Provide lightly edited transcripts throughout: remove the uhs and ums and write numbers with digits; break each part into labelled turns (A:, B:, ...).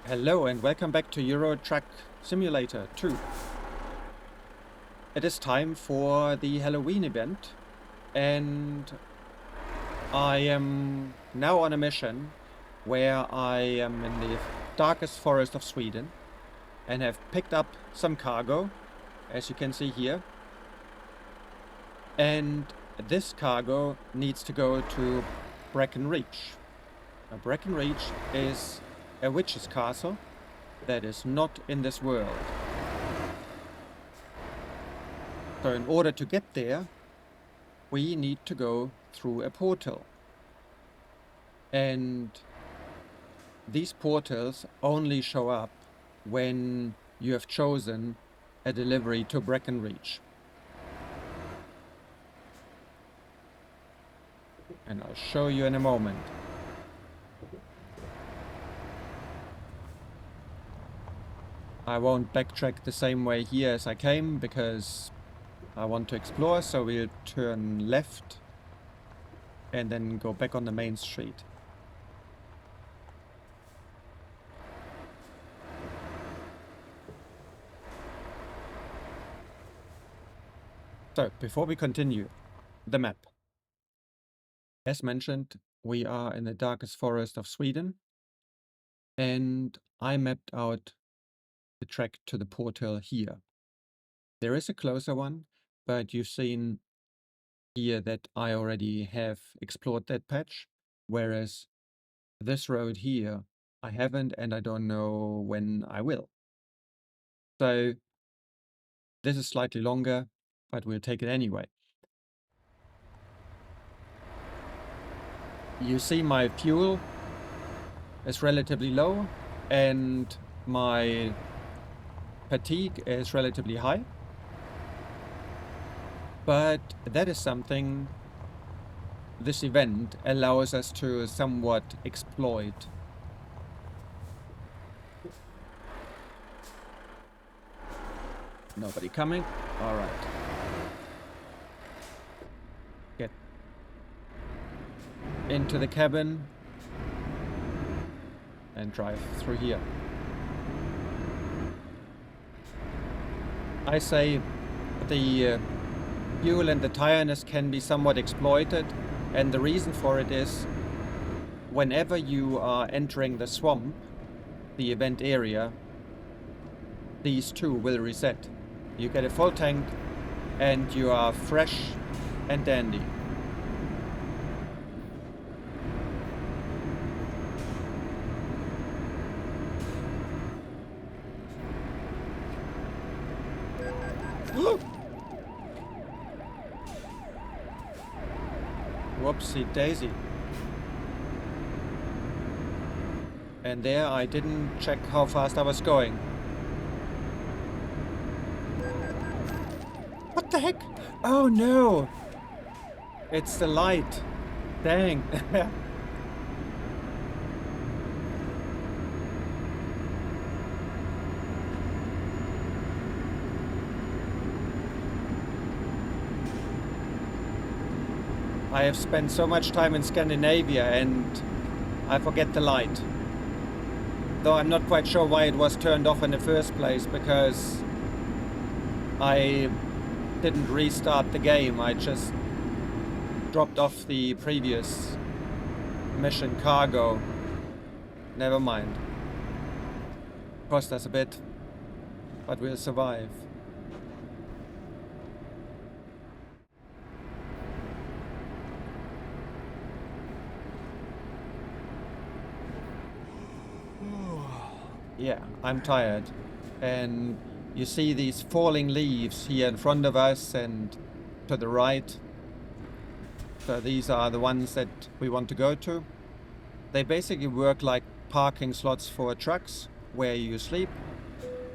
A: Hello and welcome back to Euro Truck Simulator 2. It is time for the Halloween event, and I am now on a mission where I am in the darkest forest of Sweden and have picked up some cargo, as you can see here. And this cargo needs to go to Breckenridge. Now, Breckenridge is a witch's castle that is not in this world. So in order to get there, we need to go through a portal. And these portals only show up when you have chosen a delivery to Breckenridge. And I'll show you in a moment. I won't backtrack the same way here as I came because I want to explore, so we'll turn left and then go back on the main street. So, before we continue, the map. As mentioned, we are in the darkest forest of Sweden, and I mapped out the track to the portal here. There is a closer one, but you've seen here that I already have explored that patch, whereas this road here I haven't, and I don't know when I will. So this is slightly longer, but we'll take it anyway. You see my fuel is relatively low and my fatigue is relatively high. But that is something this event allows us to somewhat exploit. Nobody coming? All right. Get into the cabin and drive through here. I say the fuel and the tiredness can be somewhat exploited, and the reason for it is whenever you are entering the swamp, the event area, these two will reset. You get a full tank and you are fresh and dandy. Whoopsie daisy. And there I didn't check how fast I was going. What the heck? Oh no! It's the light. Dang. I have spent so much time in Scandinavia and I forget the light. Though I'm not quite sure why it was turned off in the first place, because I didn't restart the game. I just dropped off the previous mission cargo. Never mind. Cost us a bit, but we'll survive. Yeah, I'm tired. And you see these falling leaves here in front of us and to the right. So these are the ones that we want to go to. They basically work like parking slots for trucks, where you sleep,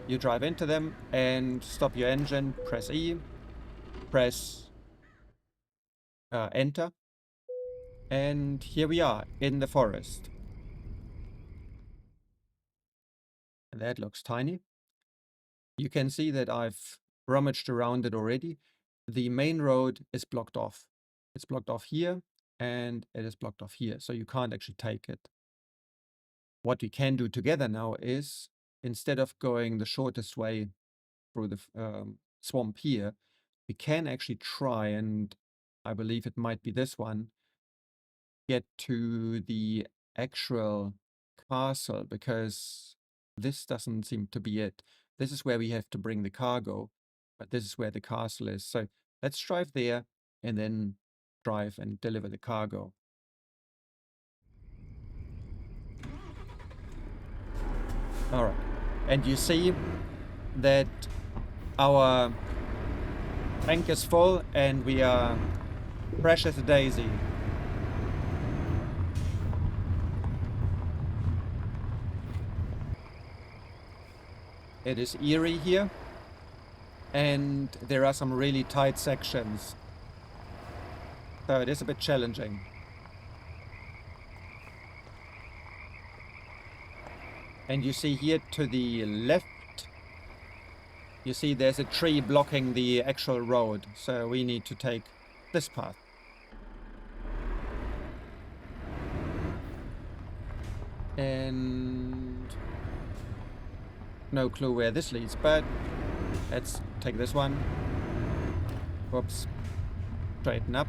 A: you drive into them and stop your engine, press E, press enter. And here we are in the forest. And that looks tiny. You can see that I've rummaged around it already. The main road is blocked off. It's blocked off here and it is blocked off here, so you can't actually take it. what we can do together now is, instead of going the shortest way through the swamp here, we can actually try, and I believe it might be this one, get to the actual castle, because this doesn't seem to be it. This is where we have to bring the cargo, but this is where the castle is. So let's drive there and then drive and deliver the cargo. All right. And you see that our tank is full and we are fresh as a daisy. It is eerie here, and there are some really tight sections, so it is a bit challenging. And you see here to the left, you see there's a tree blocking the actual road, so we need to take this path. And no clue where this leads, but let's take this one. Whoops. Straighten up.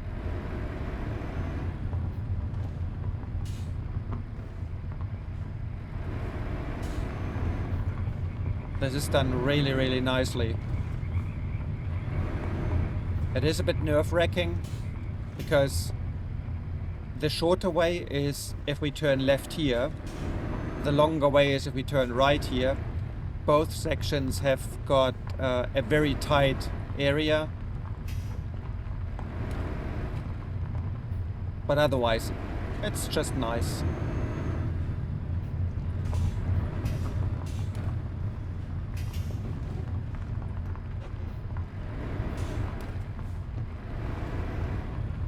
A: This is done really, really nicely. It is a bit nerve-wracking because the shorter way is if we turn left here. The longer way is if we turn right here. Both sections have got a very tight area. But otherwise, it's just nice.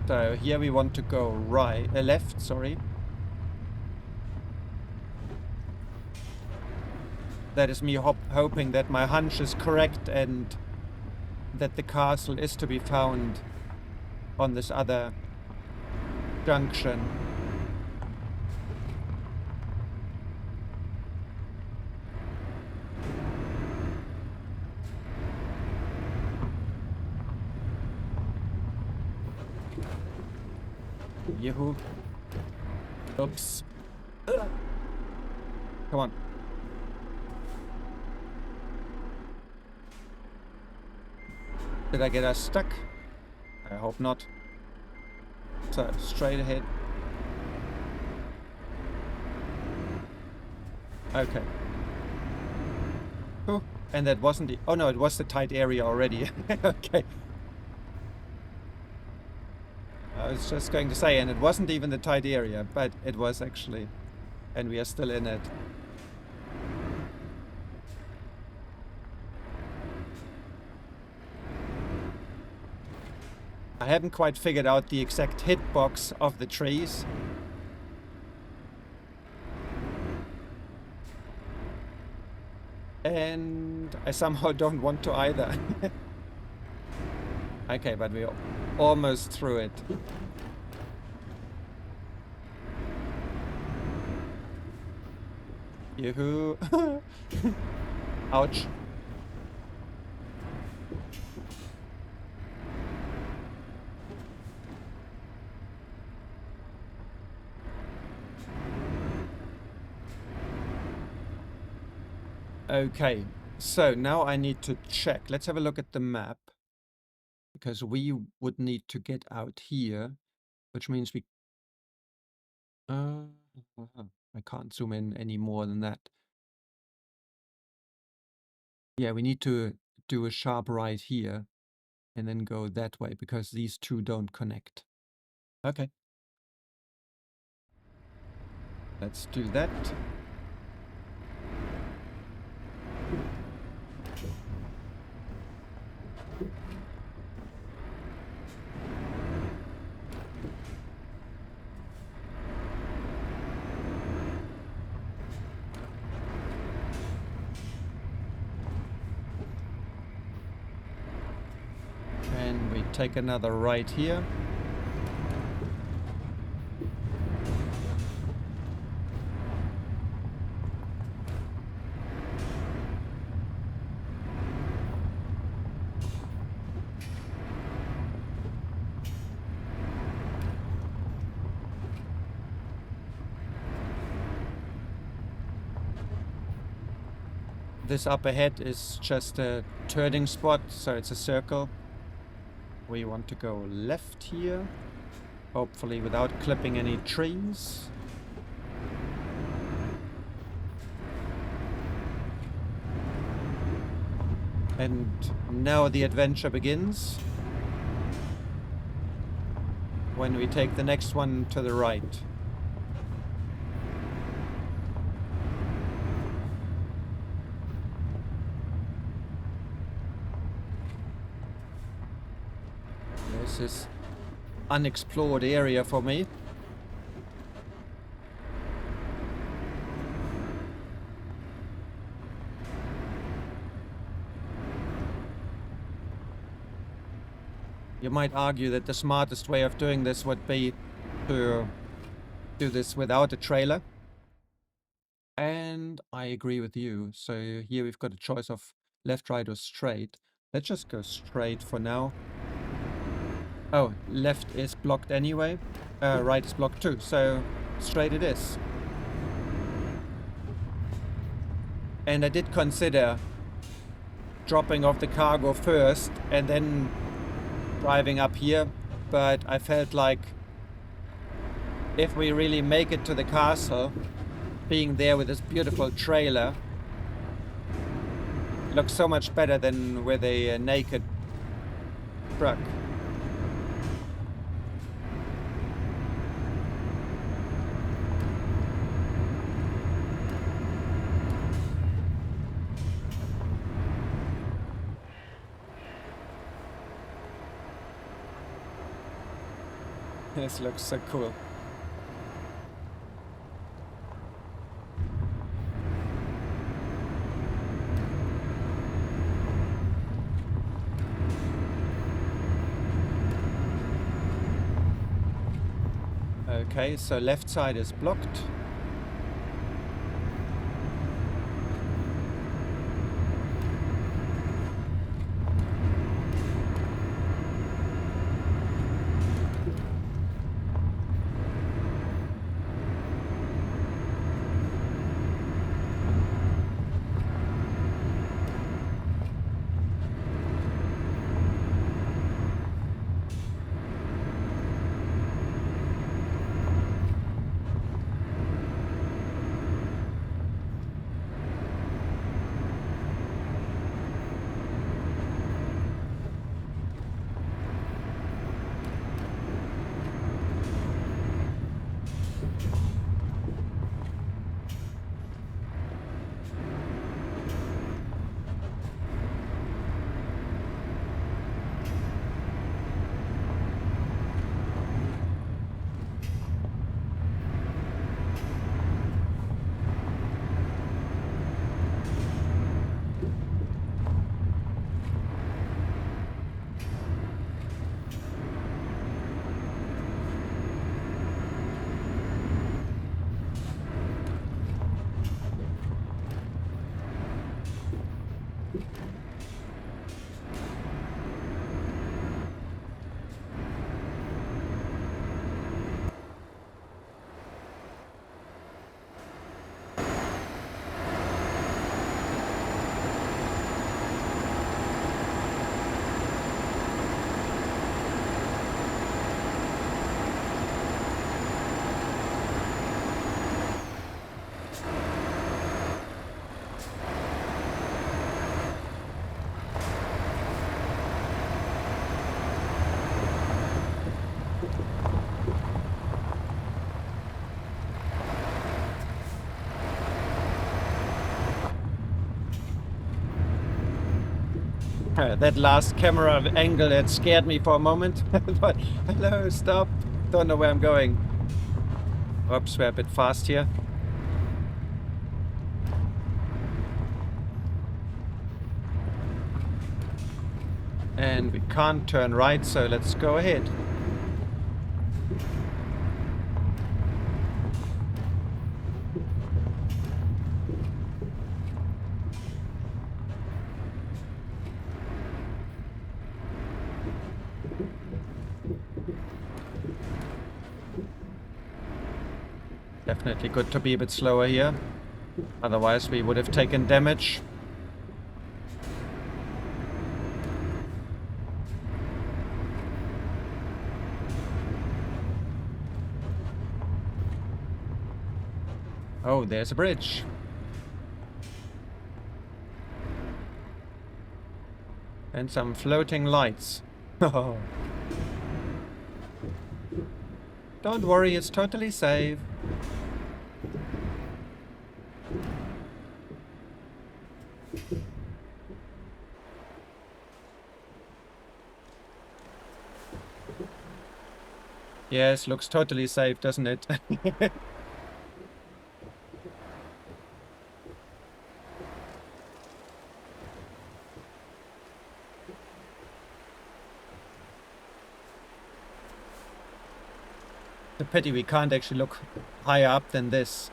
A: So here we want to go left, sorry. That is me hoping that my hunch is correct and that the castle is to be found on this other junction. Yahoo. Oops. Come on. Did I get us stuck? I hope not. So, straight ahead. Okay. Oh, and that wasn't the... Oh no, it was the tight area already. Okay. I was just going to say, and it wasn't even the tight area, but it was actually. And we are still in it. I haven't quite figured out the exact hitbox of the trees. And I somehow don't want to either. Okay, but we're almost through it. Yoo-hoo. Ouch. Okay, so now I need to check. Let's have a look at the map. Because we would need to get out here, which means we... I can't zoom in any more than that. Yeah, we need to do a sharp right here and then go that way because these two don't connect. Okay. Let's do that. And we take another right here. This up ahead is just a turning spot, so it's a circle. We want to go left here, hopefully without clipping any trees. And now the adventure begins, when we take the next one to the right. This is unexplored area for me. You might argue that the smartest way of doing this would be to do this without a trailer. And I agree with you. So here we've got a choice of left, right, or straight. Let's just go straight for now. Oh, left is blocked anyway. Right is blocked too, so straight it is. And I did consider dropping off the cargo first and then driving up here, but I felt like if we really make it to the castle, being there with this beautiful trailer looks so much better than with a naked truck. This looks so cool. Okay, so left side is blocked. That last camera angle, that scared me for a moment. But hello, stop. Don't know where I'm going. Oops, we're a bit fast here. And we can't turn right, so let's go ahead. Definitely good to be a bit slower here. Otherwise we would have taken damage. Oh, there's a bridge. And some floating lights. Oh. Don't worry, it's totally safe. Yes, looks totally safe, doesn't it? The pity we can't actually look higher up than this.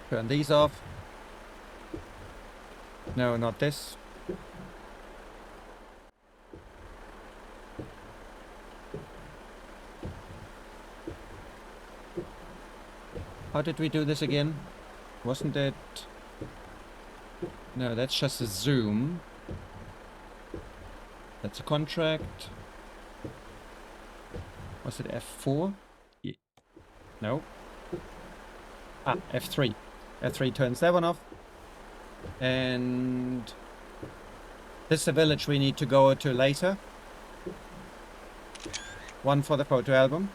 A: Turn these off. No, not this. How did we do this again? Wasn't it... No, that's just a zoom. That's a contract. Was it F4? Yeah. No. Ah, F3. F3 turns that one off. And... this is a village we need to go to later. One for the photo album.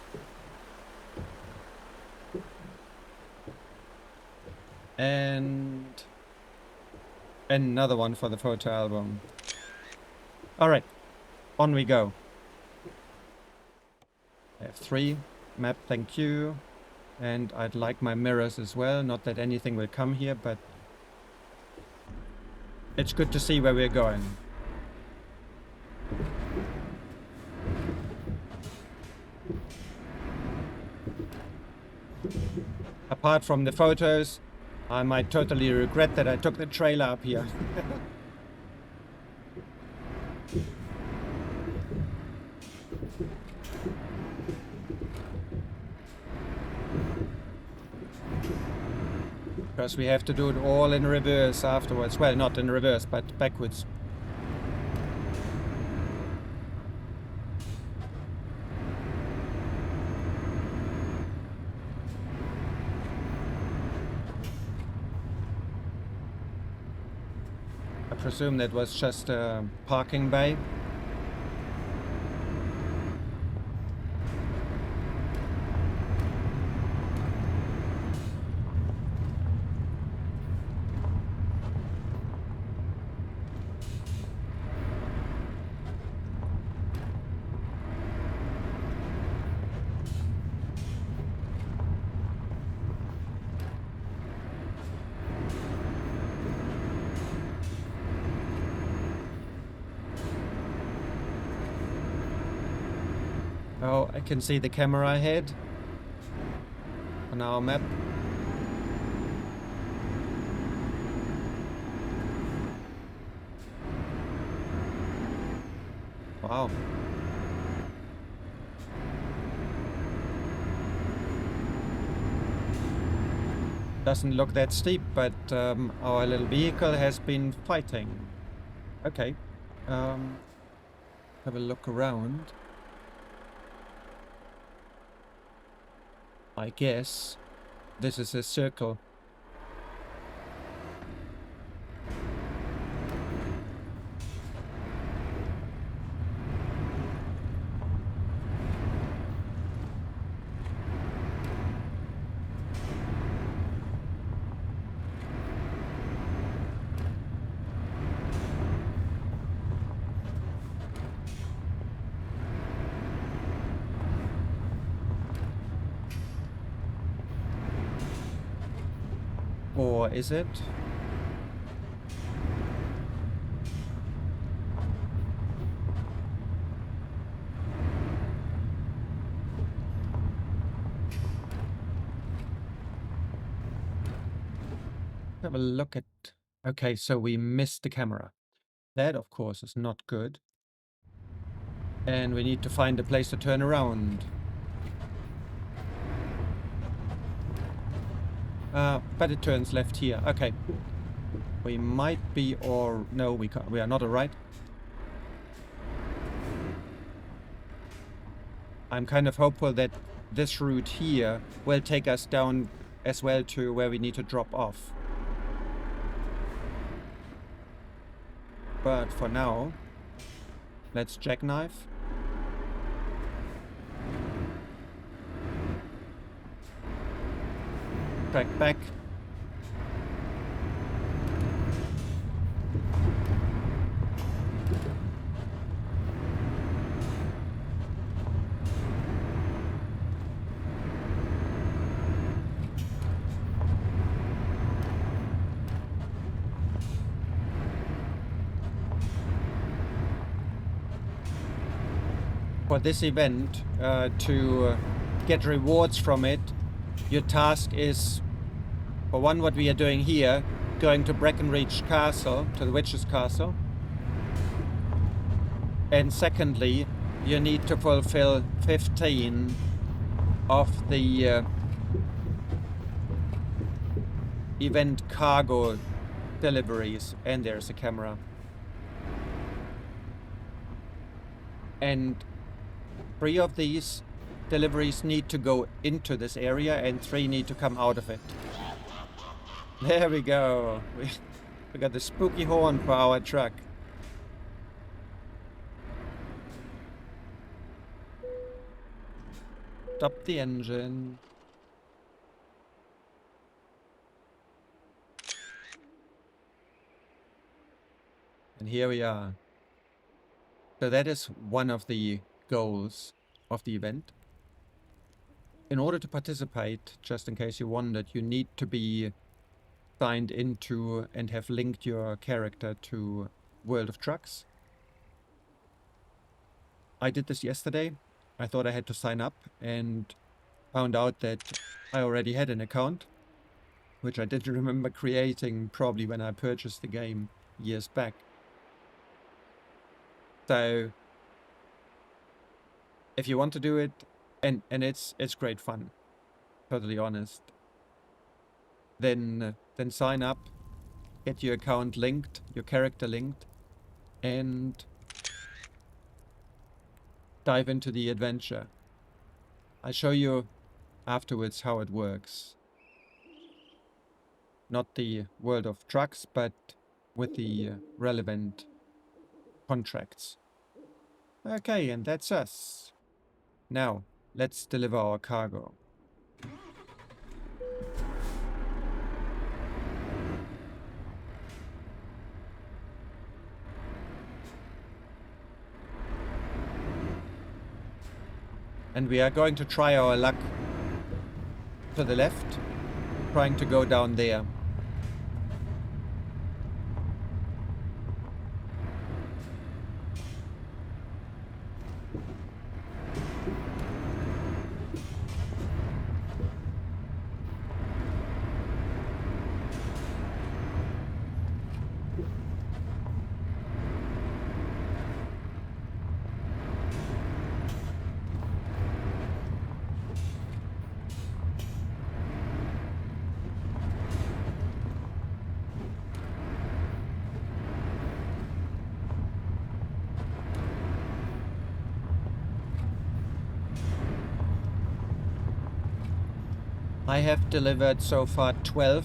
A: And... another one for the photo album. Alright. On we go. F3. Map, thank you. And I'd like my mirrors as well. Not that anything will come here, but... it's good to see where we're going. Apart from the photos, I might totally regret that I took the trailer up here. Because we have to do it all in reverse afterwards. Well, not in reverse, but backwards. I presume that was just a parking bay. Oh, I can see the camera ahead on our map. Wow. Doesn't look that steep, but our little vehicle has been fighting. Okay. Have a look around. I guess this is a circle. Or is it? Have a look at... okay, so we missed the camera. That, of course, is not good. And we need to find a place to turn around. But it turns left here. Okay. We might be, or... no, we can't. We are not alright. I'm kind of hopeful that this route here will take us down as well to where we need to drop off. But for now, let's jackknife. Track back. For this event, to get rewards from it, your task is, for one, what we are doing here, going to Breckenridge Castle, to the Witch's Castle. And secondly, you need to fulfill 15 of the event cargo deliveries. And there's a camera. And 3 of these deliveries need to go into this area and 3 need to come out of it. There we go. We got the spooky horn for our truck. Stop the engine. And here we are. So that is one of the goals of the event. In order to participate, just in case you wondered, you need to be signed into and have linked your character to World of Trucks. I did this yesterday. I thought I had to sign up and found out that I already had an account, which I didn't remember creating probably when I purchased the game years back. So if you want to do it, and it's great fun, totally honest, then sign up, get your account linked, your character linked, and dive into the adventure. I'll show you afterwards how it works. Not the World of Trucks, but with the relevant contracts. Okay, and that's us. Now, let's deliver our cargo. And we are going to try our luck to the left, trying to go down there. I have delivered so far 12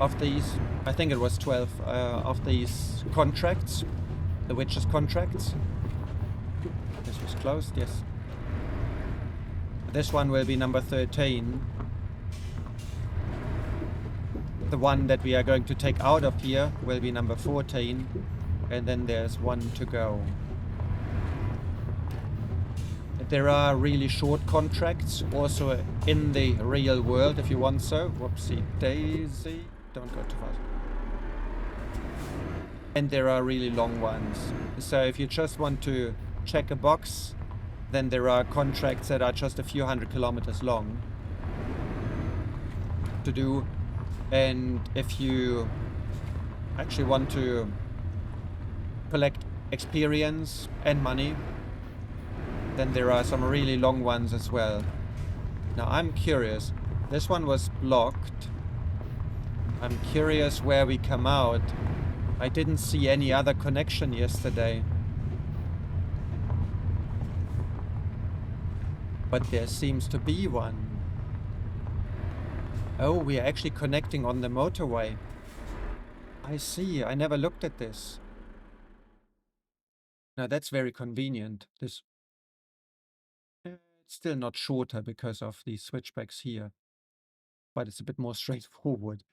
A: of these, I think it was 12 of these contracts, the Witch's contracts. This was closed, yes. This one will be number 13. The one that we are going to take out of here will be number 14, and then there's one to go. There are really short contracts also in the real world if you want so. Whoopsie daisy. Don't go too fast. And there are really long ones. So if you just want to check a box, then there are contracts that are just a few hundred kilometers long to do. And if you actually want to collect experience and money, then there are some really long ones as well. Now I'm curious. This one was blocked. I'm curious where we come out. I didn't see any other connection yesterday. But there seems to be one. Oh, we are actually connecting on the motorway. I see. I never looked at this. Now that's very convenient. This it's still not shorter because of these switchbacks here, but it's a bit more straightforward.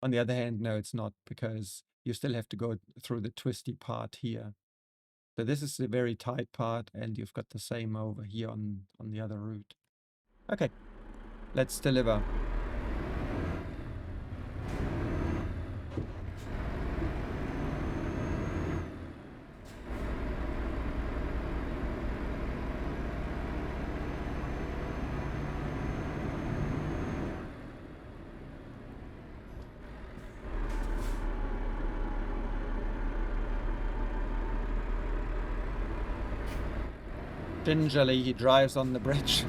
A: On the other hand, no, it's not, because you still have to go through the twisty part here. So this is the very tight part, and you've got the same over here on the other route. Okay, let's deliver. Gingerly, he drives on the bridge.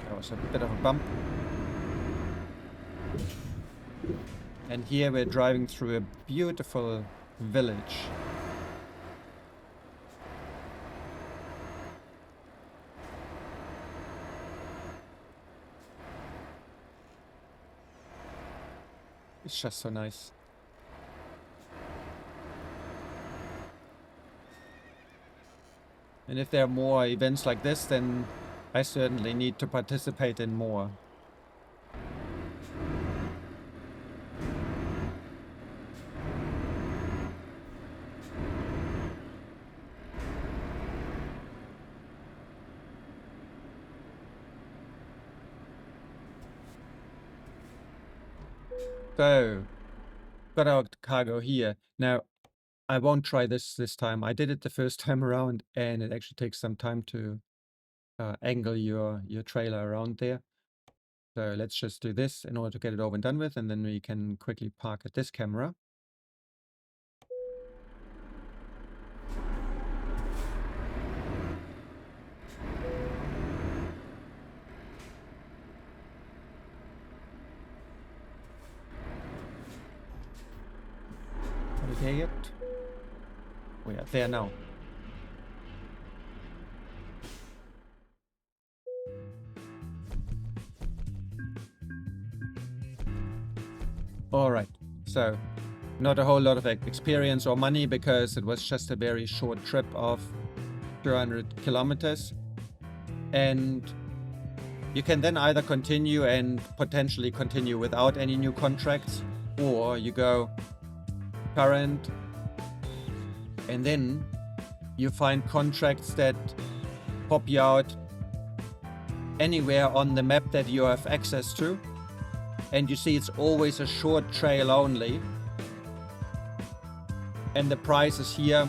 A: That was a bit of a bump. And here we're driving through a beautiful village. It's just so nice. And if there are more events like this, then I certainly need to participate in more. So, got our cargo here. Now, I won't try this time. I did it the first time around, and it actually takes some time to angle your trailer around there. So let's just do this in order to get it over and done with, and then we can quickly park at this camera. Are we there yet? We are there now. Alright, so not a whole lot of experience or money, because it was just a very short trip of 200 kilometers. And you can then either continue and potentially continue without any new contracts, or you go current, and then you find contracts that pop you out anywhere on the map that you have access to. And you see it's always a short trail only. And the price is here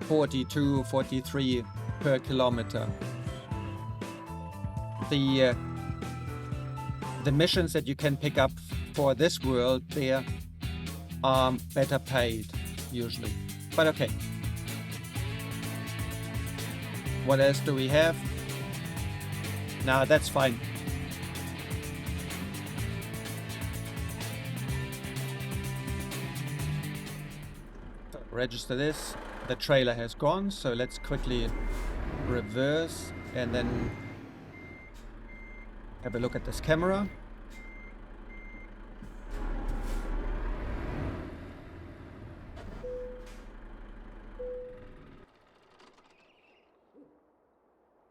A: 42, 43 per kilometer. The missions that you can pick up for this world there are better paid usually. But okay. What else do we have? Nah, that's fine. Register this. The trailer has gone, so let's quickly reverse and then have a look at this camera.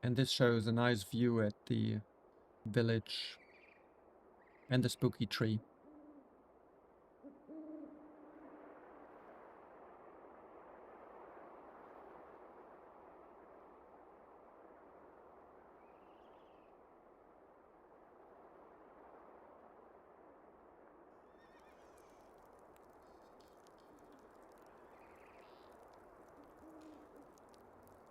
A: And this shows a nice view at the village and the spooky tree.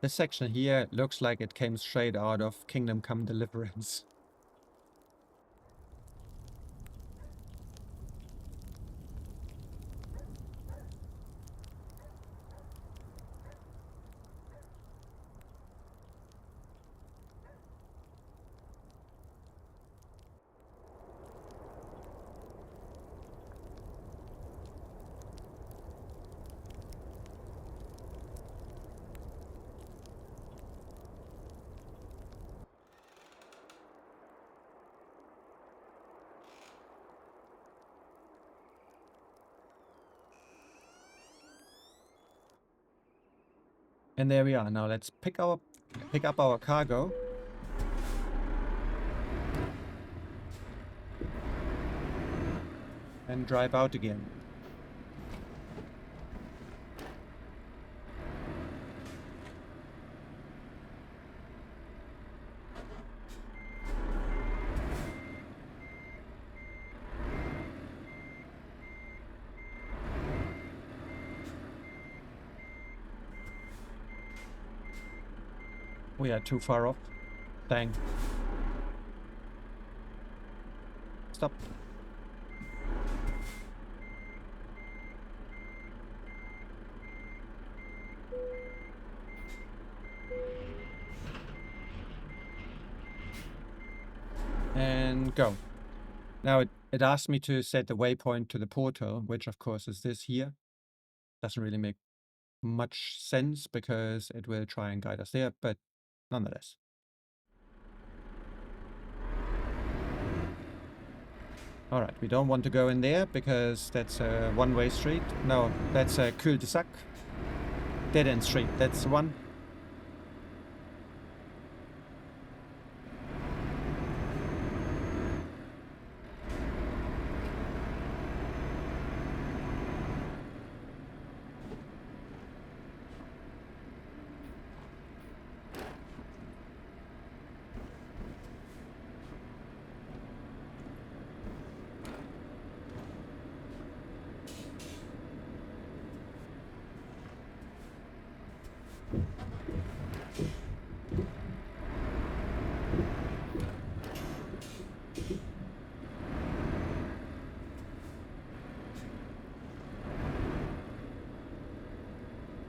A: This section here looks like it came straight out of Kingdom Come Deliverance. And there we are. Now let's pick up our cargo. And drive out again. We are too far off. Dang. Stop. And go. Now it asked me to set the waypoint to the portal, which of course is this here. Doesn't really make much sense because it will try and guide us there, but nonetheless. Alright, we don't want to go in there because that's a one-way street. No, that's a cul-de-sac. Dead-end street, that's the one.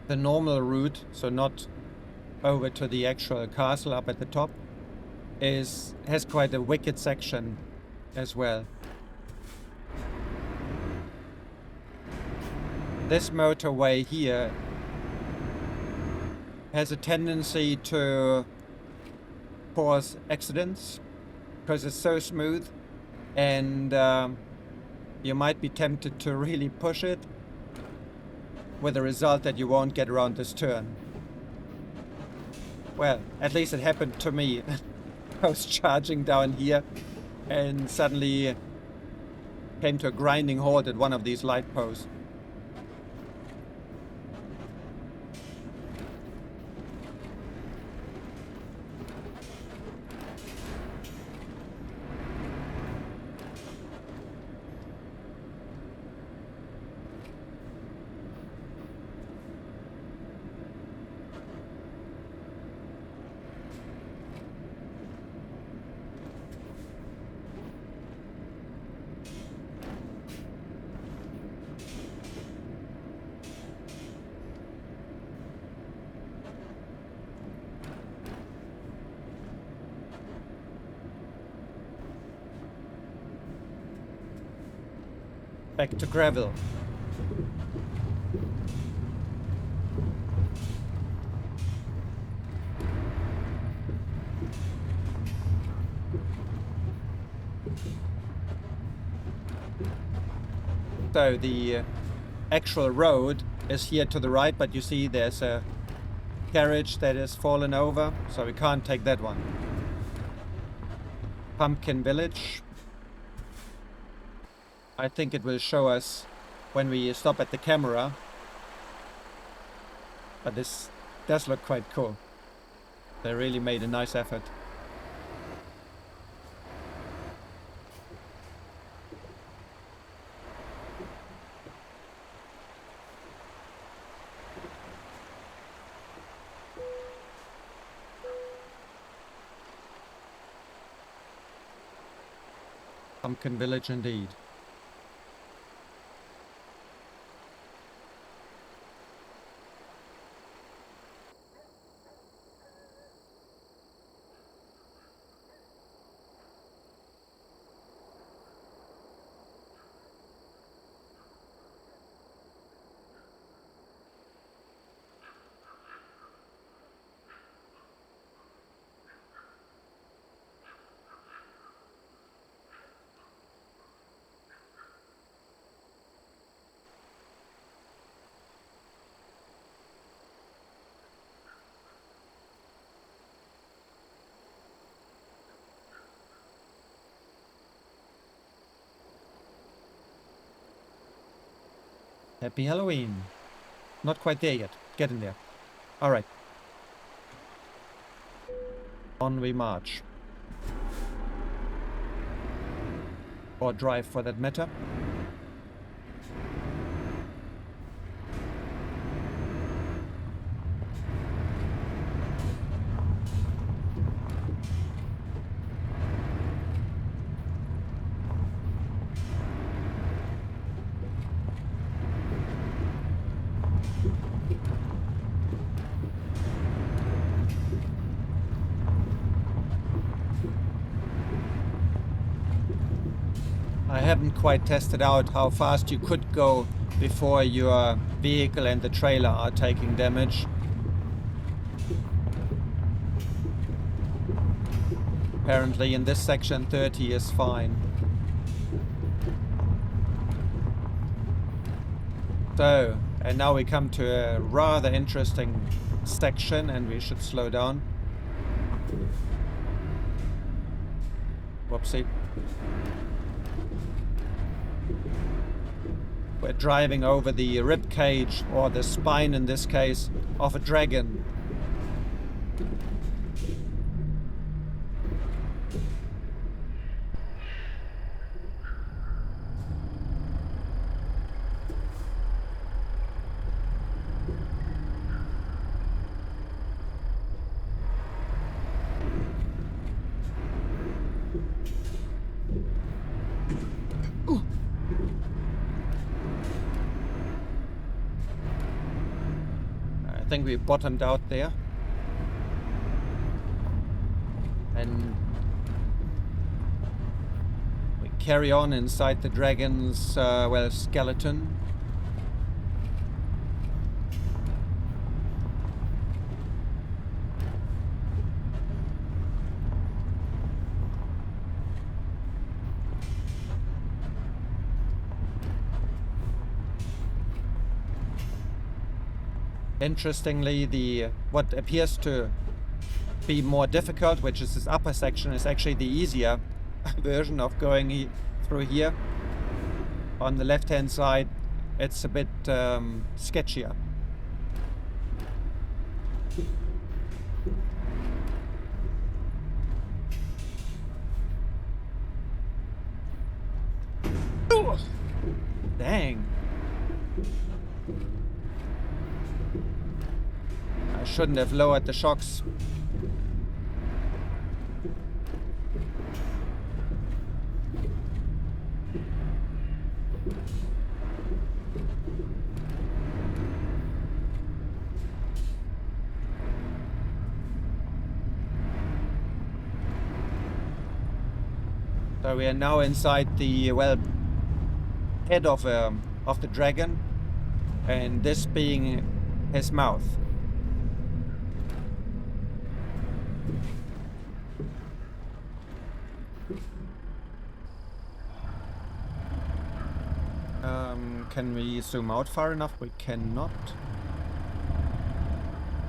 A: The normal route, so not over to the actual castle up at the top, has quite a wicked section as well. This motorway here has a tendency to cause accidents because it's so smooth, and you might be tempted to really push it, with the result that you won't get around this turn. Well, at least it happened to me. I was charging down here and suddenly came to a grinding halt at one of these light posts. Back to gravel. So the actual road is here to the right, but you see there's a carriage that is fallen over, so we can't take that one. Pumpkin Village. I think it will show us when we stop at the camera. But this does look quite cool. They really made a nice effort. Pumpkin Village indeed. Happy Halloween. Not quite there yet. Getting there. Alright. On we march. Or drive for that matter. I haven't quite tested out how fast you could go before your vehicle and the trailer are taking damage. Apparently in this section 30 is fine. So, and now we come to a rather interesting section and we should slow down. Whoopsie. We're driving over the rib cage, or the spine in this case, of a dragon. I think we bottomed out there. And we carry on inside the dragon's, well, skeleton. Interestingly, the what appears to be more difficult, which is this upper section, is actually the easier version of going through here. On the left-hand side, it's a bit sketchier. Ooh. Dang. I shouldn't have lowered the shocks. So we are now inside the, well, head of the dragon, and this being his mouth. Can we zoom out far enough? We cannot.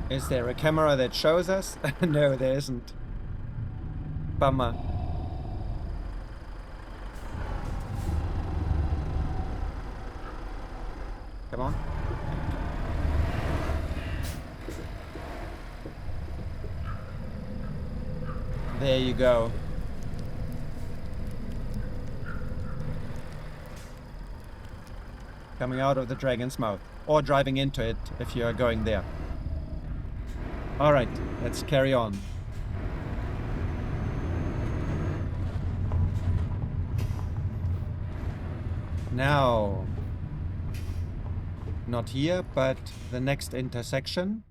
A: Is there a camera that shows us? No, there isn't. Bummer. Come on. There you go. Coming out of the dragon's mouth. Or driving into it if you are going there. Alright, let's carry on. Now, not here, but the next intersection.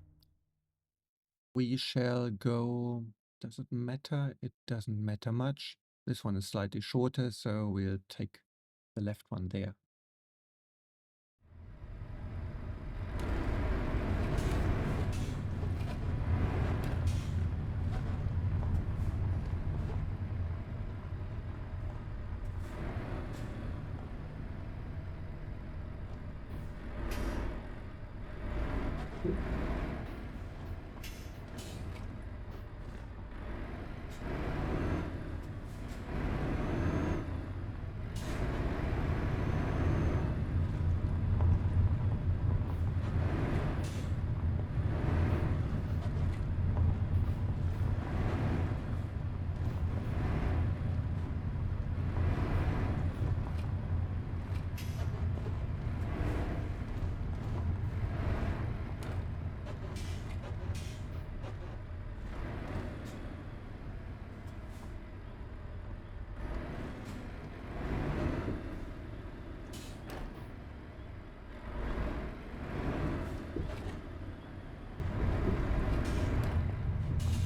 A: We shall go... Does it matter? It doesn't matter much. This one is slightly shorter, so we'll take the left one there.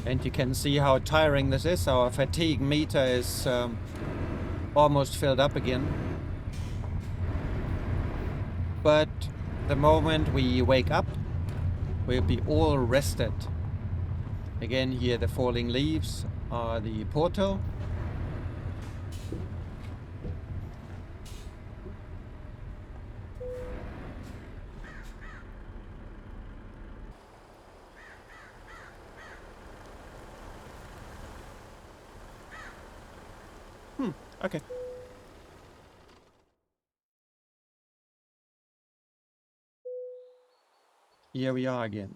A: And you can see how tiring this is. Our fatigue meter is almost filled up again. But the moment we wake up, we'll be all rested. Again, here the falling leaves are the portal. Okay. Here we are again.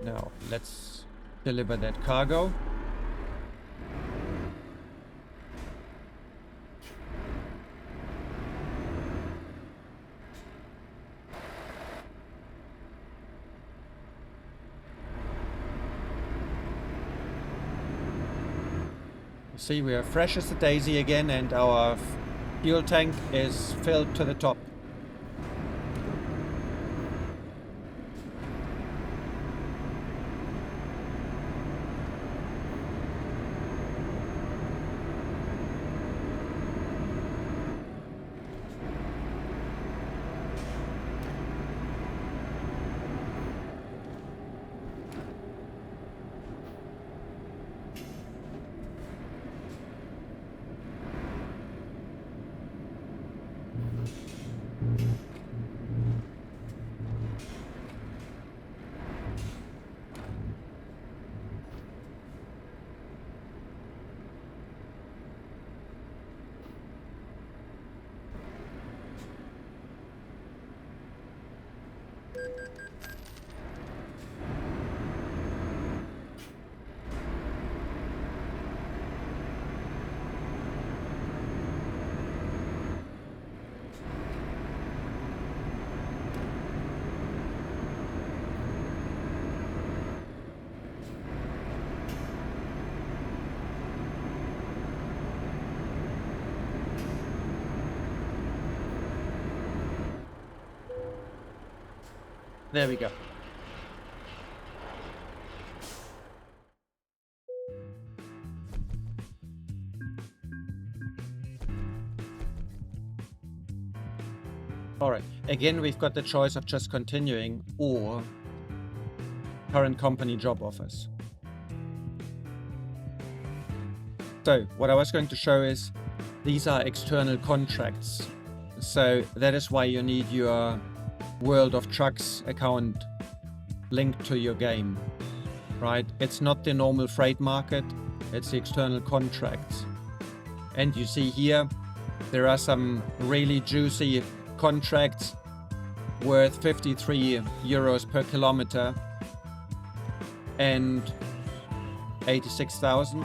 A: Now, let's deliver that cargo. See, we are fresh as a daisy again, and our fuel tank is filled to the top. There we go. Alright, again we've got the choice of just continuing or current company job offers. So, what I was going to show is these are external contracts. So that is why you need your World of Trucks account linked to your game, right? It's not the normal freight market, it's the external contracts. And you see here, there are some really juicy contracts worth 53 euros per kilometer and 86,000.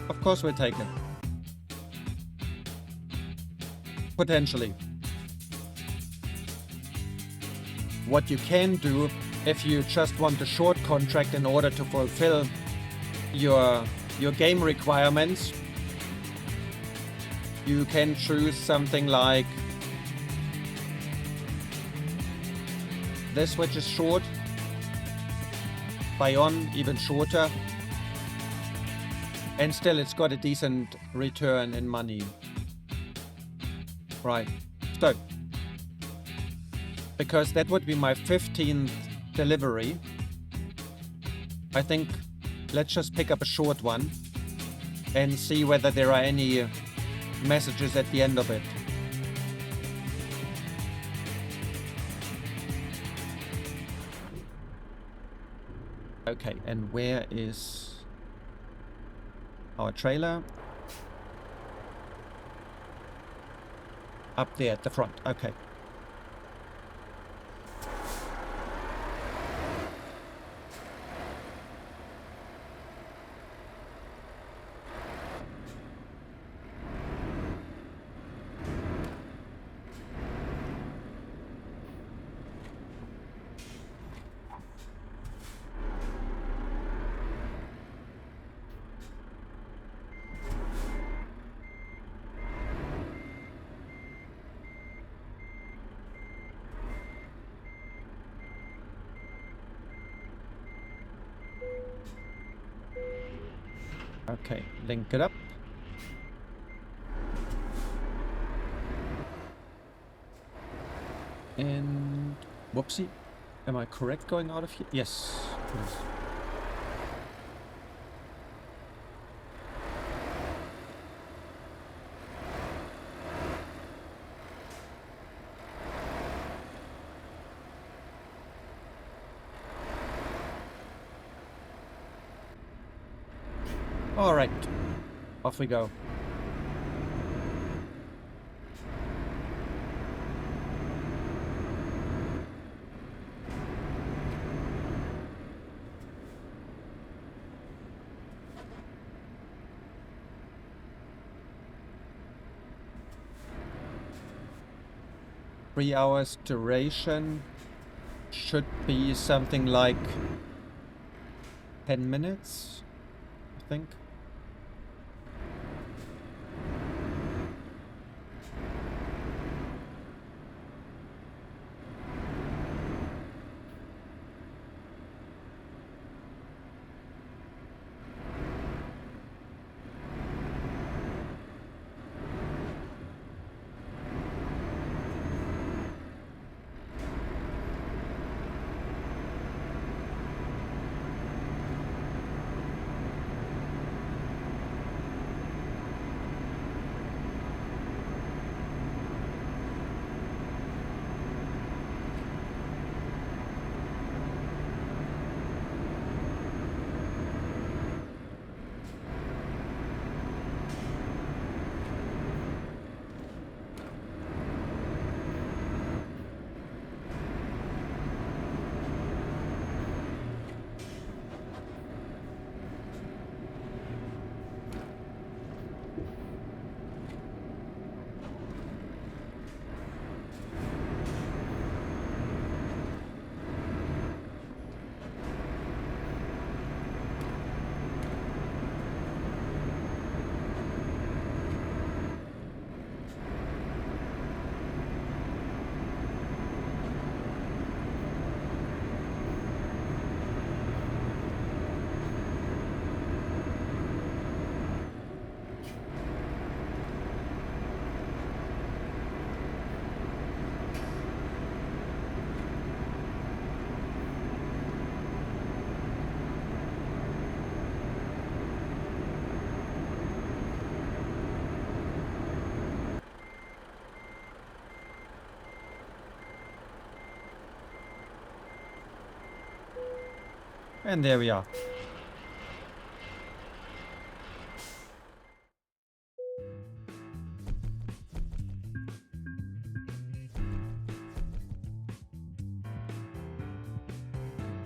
A: Of course we'll take it. Potentially. What you can do if you just want a short contract in order to fulfill your game requirements, you can choose something like this, which is short, Bayonne even shorter, and still it's got a decent return in money. Right, so because that would be my 15th delivery, I think let's just pick up a short one and see whether there are any messages at the end of it. Okay, and where is our trailer? Up there at the front, okay. Okay, link it up. And whoopsie. Am I correct going out of here? Yes, it is. All right, off we go. Three hours duration should be something like 10 minutes, I think. And there we are.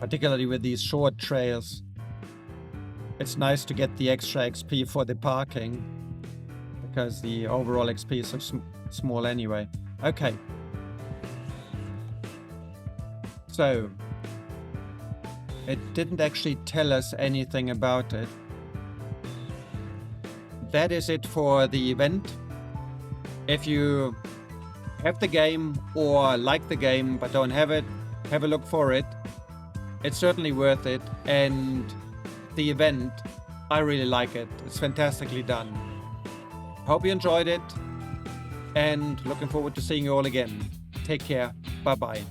A: Particularly with these short trails. It's nice to get the extra XP for the parking, because the overall XP is so small anyway. Okay. So, it didn't actually tell us anything about it. That is it for the event. If you have the game or like the game but don't have it, have a look for it. It's certainly worth it, and the event, I really like it. It's fantastically done. Hope you enjoyed it, and looking forward to seeing you all again. Take care. Bye-bye.